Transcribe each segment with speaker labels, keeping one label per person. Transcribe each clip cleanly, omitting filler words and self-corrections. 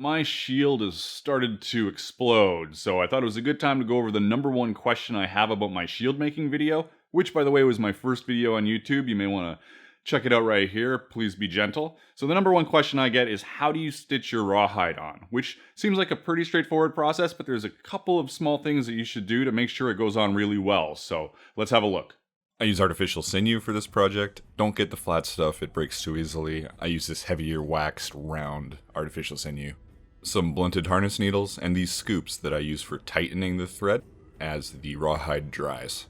Speaker 1: my shield has started to explode, so I thought it was a good time to go over the number one question I have about my shield making video, which by the way was my first video on YouTube. You may want to check it out right here. Please be gentle. So the number one question I get is, how do you stitch your rawhide on? Which seems like a pretty straightforward process, but there's a couple of small things that you should do to make sure it goes on really well. So let's have a look.
Speaker 2: I use artificial sinew for this project. Don't get the flat stuff, it breaks too easily. I use this heavier waxed round artificial sinew. Some blunted harness needles, and these scoops that I use for tightening the thread as the rawhide dries.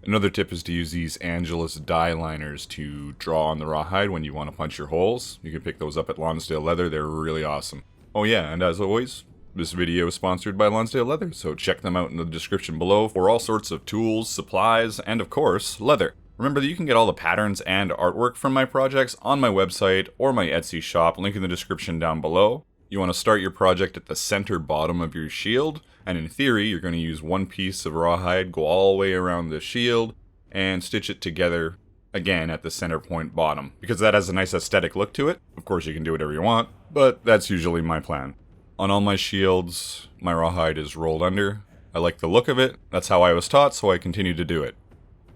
Speaker 2: Another tip is to use these Angelus die liners to draw on the rawhide when you want to punch your holes. You can pick those up at LONSDALE Leather, they're really awesome. Oh yeah, and as always, this video is sponsored by LONSDALE Leather, so check them out in the description below for all sorts of tools, supplies, and of course, leather. Remember that you can get all the patterns and artwork from my projects on my website or my Etsy shop, link in the description down below. You want to start your project at the center bottom of your shield, and in theory, you're going to use one piece of rawhide, go all the way around the shield, and stitch it together again at the center point bottom, because that has a nice aesthetic look to it. Of course, you can do whatever you want, but that's usually my plan. On all my shields, my rawhide is rolled under. I like the look of it, that's how I was taught, so I continue to do it.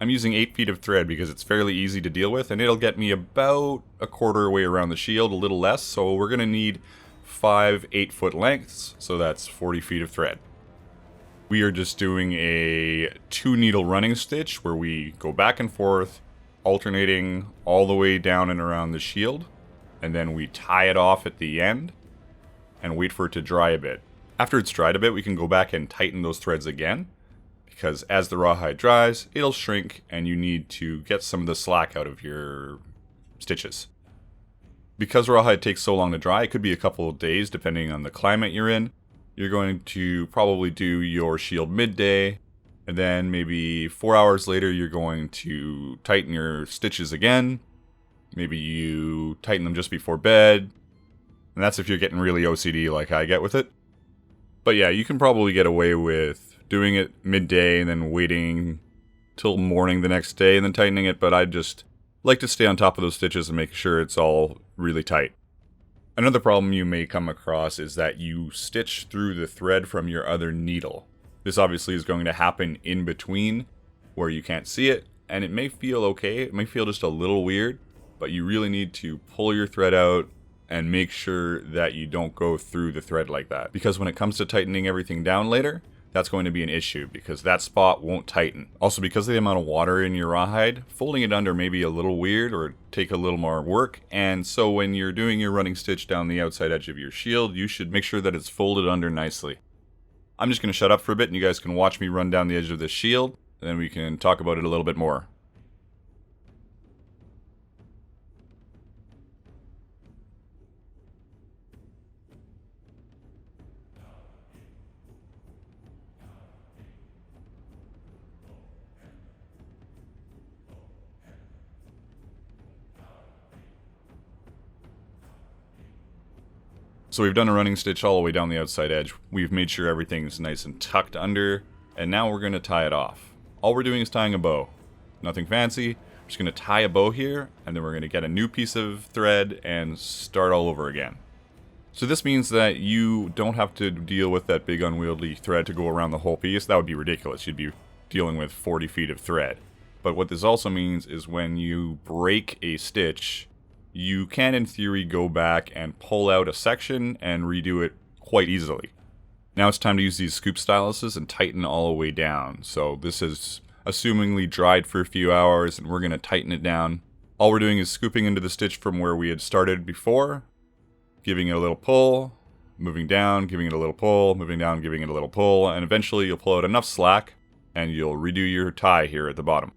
Speaker 2: I'm using 8 feet of thread because it's fairly easy to deal with, and it'll get me about a quarter way around the shield, a little less, so we're going to need 5 8-foot lengths, so that's 40 feet of thread. We are just doing a 2-needle running stitch where we go back and forth, alternating all the way down and around the shield, and then we tie it off at the end and wait for it to dry a bit. After it's dried a bit, we can go back and tighten those threads again, because as the rawhide dries, it'll shrink and you need to get some of the slack out of your stitches. Because rawhide takes so long to dry, it could be a couple of days depending on the climate you're in. You're going to probably do your shield midday, and then maybe 4 hours later you're going to tighten your stitches again. Maybe you tighten them just before bed. And that's if you're getting really OCD like I get with it. But yeah, you can probably get away with doing it midday and then waiting till morning the next day and then tightening it, but I just like to stay on top of those stitches and make sure it's all really tight. Another problem you may come across is that you stitch through the thread from your other needle. This obviously is going to happen in between where you can't see it, and it may feel okay, it may feel just a little weird, but you really need to pull your thread out and make sure that you don't go through the thread like that. Because when it comes to tightening everything down later, that's going to be an issue because that spot won't tighten. Also, because of the amount of water in your rawhide, folding it under may be a little weird or take a little more work. And so when you're doing your running stitch down the outside edge of your shield, you should make sure that it's folded under nicely. I'm just going to shut up for a bit and you guys can watch me run down the edge of this shield, and then we can talk about it a little bit more. So we've done a running stitch all the way down the outside edge. We've made sure everything's nice and tucked under, and now we're going to tie it off. All we're doing is tying a bow. Nothing fancy. We're just going to tie a bow here, and then we're going to get a new piece of thread and start all over again. So this means that you don't have to deal with that big unwieldy thread to go around the whole piece. That would be ridiculous. You'd be dealing with 40 feet of thread. But what this also means is when you break a stitch, you can, in theory, go back and pull out a section and redo it quite easily. Now it's time to use these scoop styluses and tighten all the way down. So this is assumingly dried for a few hours, and we're going to tighten it down. All we're doing is scooping into the stitch from where we had started before, giving it a little pull, moving down, giving it a little pull, moving down, giving it a little pull, and eventually you'll pull out enough slack, and you'll redo your tie here at the bottom.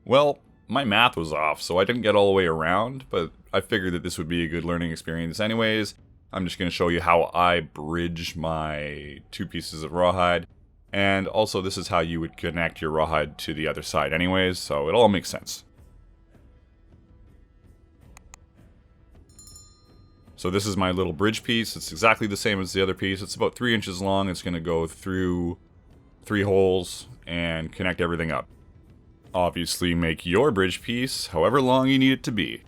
Speaker 2: Well, my math was off, so I didn't get all the way around, but I figured that this would be a good learning experience anyways. I'm just going to show you how I bridge my 2 pieces of rawhide, and also this is how you would connect your rawhide to the other side anyways, so it all makes sense. So this is my little bridge piece. It's exactly the same as the other piece. It's about 3 inches long. It's going to go through 3 holes and connect everything up. Obviously, make your bridge piece however long you need it to be.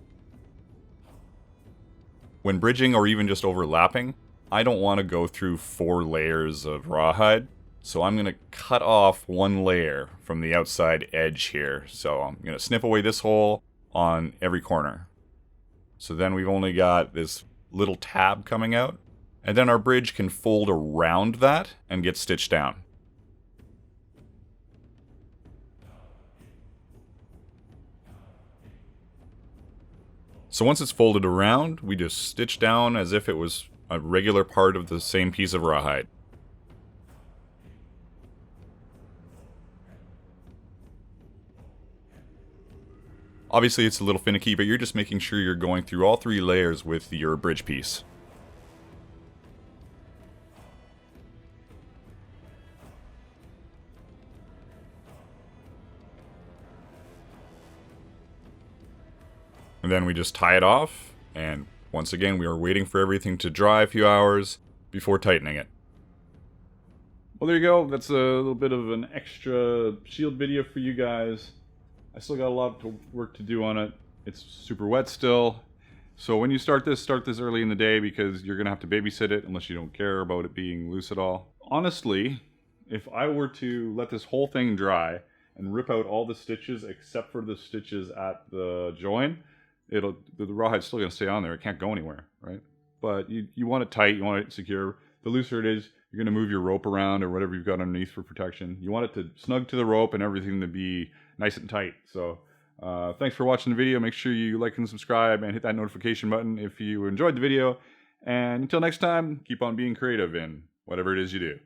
Speaker 2: When bridging or even just overlapping, I don't want to go through 4 layers of rawhide, so I'm going to cut off 1 layer from the outside edge here. So I'm going to snip away this hole on every corner. So then we've only got this little tab coming out, and then our bridge can fold around that and get stitched down. So once it's folded around, we just stitch down as if it was a regular part of the same piece of rawhide. Obviously it's a little finicky, but you're just making sure you're going through all 3 layers with your bridge piece. And then we just tie it off, and once again we are waiting for everything to dry a few hours before tightening it.
Speaker 1: Well, there you go. That's a little bit of an extra shield video for you guys. I still got a lot of work to do on it. It's super wet still. So when you start this early in the day, because you're going to have to babysit it unless you don't care about it being loose at all. Honestly, if I were to let this whole thing dry and rip out all the stitches except for the stitches at the join, the rawhide's still going to stay on there. It can't go anywhere, right? But you want it tight, you want it secure. The looser it is, you're going to move your rope around or whatever you've got underneath for protection. You want it to snug to the rope and everything to be nice and tight. So thanks for watching the video. Make sure you like and subscribe and hit that notification button if you enjoyed the video. And until next time, keep on being creative in whatever it is you do.